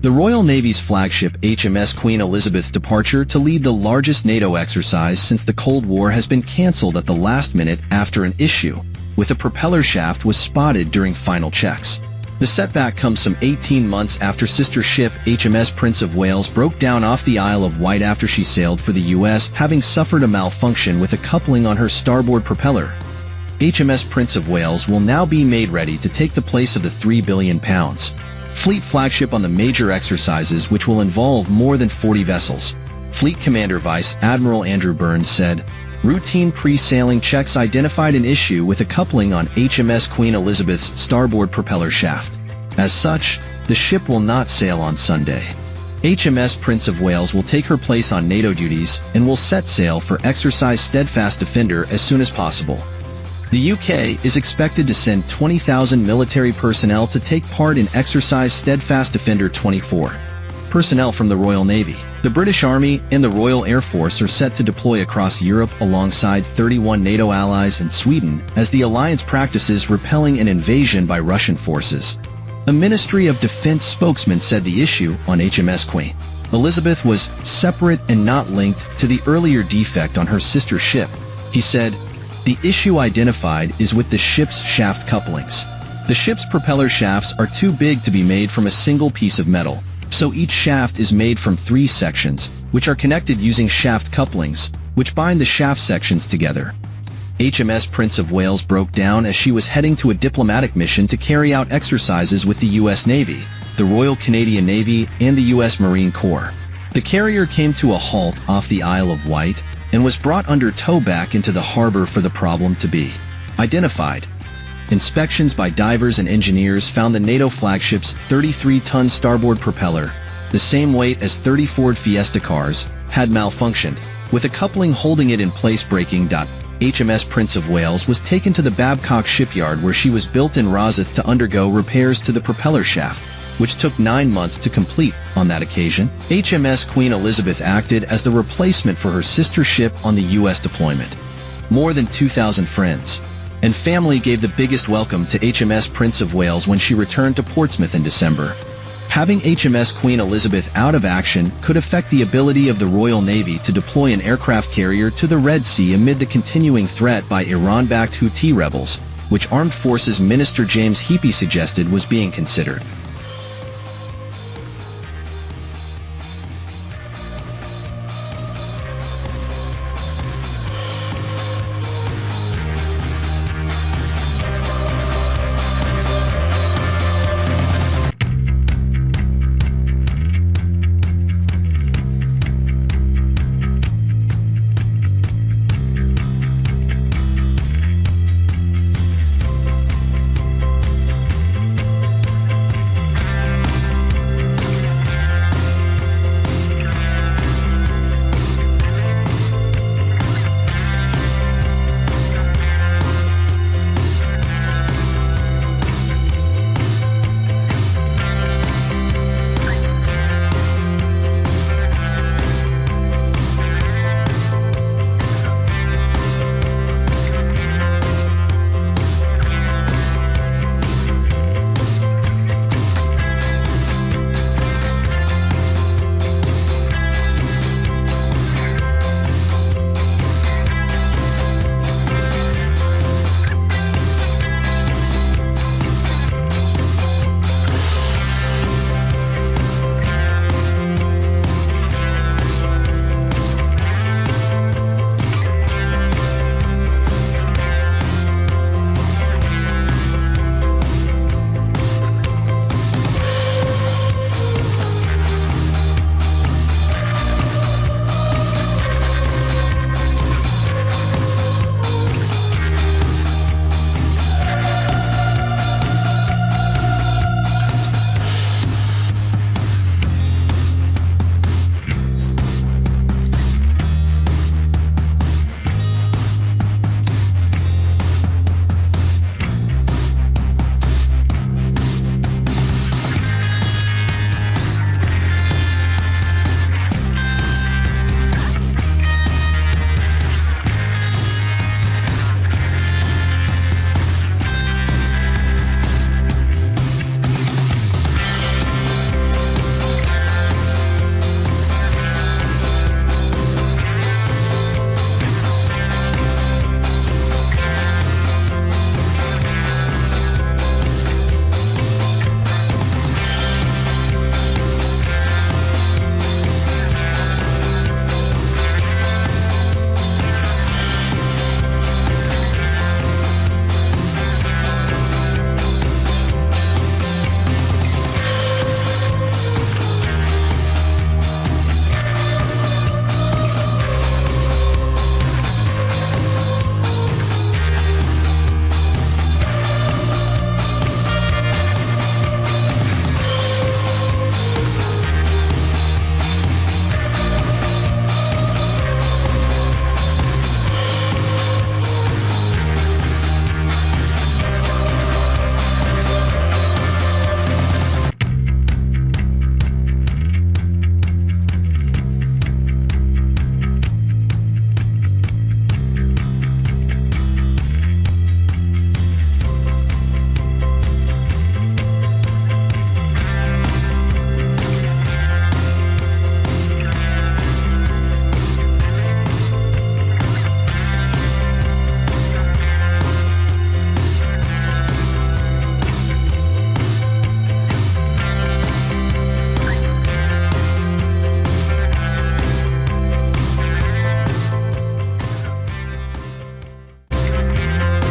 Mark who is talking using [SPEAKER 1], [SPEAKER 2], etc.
[SPEAKER 1] The Royal Navy's flagship HMS Queen Elizabeth's departure to lead the largest NATO exercise since the Cold War has been cancelled at the last minute after an issue with a propeller shaft was spotted during final checks. The setback comes some 18 months after sister ship HMS Prince of Wales broke down off the Isle of Wight after she sailed for the US, having suffered a malfunction with a coupling on her starboard propeller. HMS Prince of Wales will now be made ready to take the place of the £3 billion fleet flagship on the major exercises, which will involve more than 40 vessels. Fleet Commander Vice Admiral Andrew Burns said, "Routine pre-sailing checks identified an issue with a coupling on HMS Queen Elizabeth's starboard propeller shaft. As such, the ship will not sail on Sunday. HMS Prince of Wales will take her place on NATO duties and will set sail for exercise Steadfast Defender as soon as possible." The UK is expected to send 20,000 military personnel to take part in exercise Steadfast Defender 24. Personnel from the Royal Navy, the British Army, and the Royal Air Force are set to deploy across Europe alongside 31 NATO allies and Sweden as the alliance practices repelling an invasion by Russian forces. A Ministry of Defense spokesman said the issue on HMS Queen Elizabeth was separate and not linked to the earlier defect on her sister ship. He said, "The issue identified is with the ship's shaft couplings. The ship's propeller shafts are too big to be made from a single piece of metal, so each shaft is made from 3 sections, which are connected using shaft couplings, which bind the shaft sections together." HMS Prince of Wales broke down as she was heading to a diplomatic mission to carry out exercises with the U.S. Navy, the Royal Canadian Navy, and the U.S. Marine Corps. The carrier came to a halt off the Isle of Wight and was brought under tow back into the harbor for the problem to be identified. Inspections by divers and engineers found the NATO flagship's 33-ton starboard propeller, the same weight as 30 Ford Fiesta cars, had malfunctioned, with a coupling holding it in place breaking. HMS Prince of Wales was taken to the Babcock shipyard where she was built in Rosyth to undergo repairs to the propeller shaft, which took 9 months to complete. On that occasion, HMS Queen Elizabeth acted as the replacement for her sister ship on the U.S. deployment. More than 2,000 friends and family gave the biggest welcome to HMS Prince of Wales when she returned to Portsmouth in December. Having HMS Queen Elizabeth out of action could affect the ability of the Royal Navy to deploy an aircraft carrier to the Red Sea amid the continuing threat by Iran-backed Houthi rebels, which Armed Forces Minister James Heappey suggested was being considered.